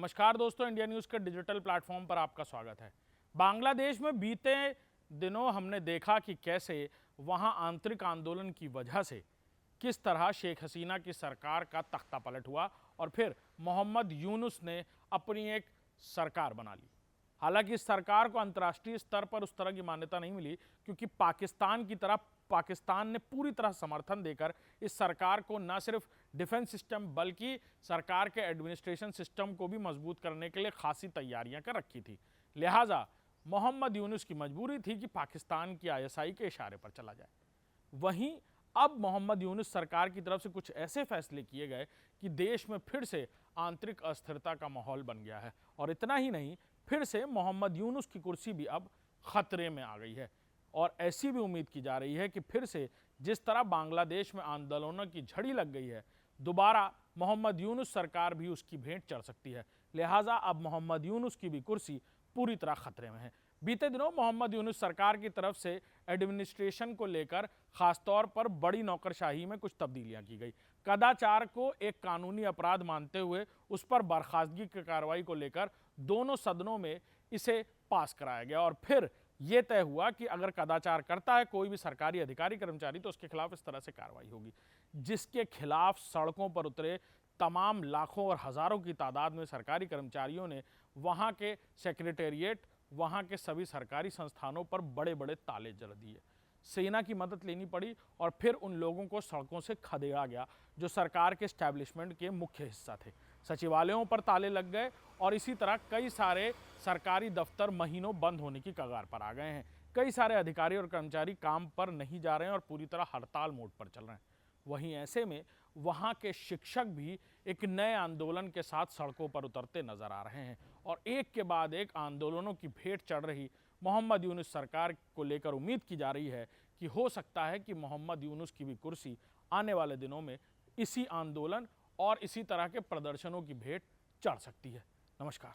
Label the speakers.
Speaker 1: नमस्कार दोस्तों, India news के डिजिटल प्लेटफॉर्म पर आपका स्वागत है। बांग्लादेश में बीते दिनों हमने देखा कि कैसे वहां आंतरिक आंदोलन की वजह से किस तरह शेख हसीना की सरकार का तख्ता पलट हुआ और फिर मोहम्मद यूनुस ने अपनी एक सरकार बना ली। हालांकि इस सरकार को अंतर्राष्ट्रीय स्तर पर उस तरह की मान्यता नहीं मिली, क्योंकि पाकिस्तान ने पूरी तरह समर्थन देकर इस सरकार को न सिर्फ डिफेंस सिस्टम बल्कि सरकार के एडमिनिस्ट्रेशन सिस्टम को भी मजबूत करने के लिए खासी तैयारियां कर रखी थी। लिहाजा मोहम्मद यूनुस की मजबूरी थी कि पाकिस्तान की आईएसआई के इशारे पर चला जाए। वहीं अब मोहम्मद यूनुस सरकार की तरफ से कुछ ऐसे फैसले किए गए कि देश में फिर से आंतरिक अस्थिरता का माहौल बन गया है और इतना ही नहीं, फिर से मोहम्मद यूनुस की कुर्सी भी अब खतरे में आ गई है। और ऐसी भी उम्मीद की जा रही है कि फिर से जिस तरह बांग्लादेश में आंदोलनों की झड़ी लग गई है, दोबारा मोहम्मद यूनुस सरकार भी उसकी भेंट चढ़ सकती है। लिहाजा अब मोहम्मद यूनुस की भी कुर्सी पूरी तरह खतरे में है। बीते दिनों मोहम्मद यूनुस सरकार की तरफ से एडमिनिस्ट्रेशन को लेकर खासतौर पर बड़ी नौकरशाही में कुछ तब्दीलियां की गई। कदाचार को एक कानूनी अपराध मानते हुए उस पर बर्खास्तगी की कार्रवाई को लेकर दोनों सदनों में इसे पास कराया गया और फिर यह तय हुआ कि अगर कदाचार करता है कोई भी सरकारी अधिकारी कर्मचारी तो उसके खिलाफ इस तरह से कार्रवाई होगी। जिसके खिलाफ सड़कों पर उतरे तमाम लाखों और हजारों की तादाद में सरकारी कर्मचारियों ने वहां के सेक्रेटेरिएट, वहां के सभी सरकारी संस्थानों पर बड़े बड़े ताले जड़ दिए। सेना की मदद लेनी पड़ी और फिर उन लोगों को सड़कों से खदेड़ा गया जो सरकार के एस्टैब्लिशमेंट के मुख्य हिस्सा थे। सचिवालयों पर ताले लग गए और इसी तरह कई सारे सरकारी दफ्तर महीनों बंद होने की कगार पर आ गए हैं। कई सारे अधिकारी और कर्मचारी काम पर नहीं जा रहे हैं और पूरी तरह हड़ताल मोड पर चल रहे हैं। वहीं ऐसे में वहां के शिक्षक भी एक नए आंदोलन के साथ सड़कों पर उतरते नजर आ रहे हैं और एक के बाद एक आंदोलनों की भेंट चढ़ रही मोहम्मद यूनुस सरकार को लेकर उम्मीद की जा रही है कि हो सकता है कि मोहम्मद यूनुस की भी कुर्सी आने वाले दिनों में इसी आंदोलन और इसी तरह के प्रदर्शनों की भेंट चढ़ सकती है। नमस्कार।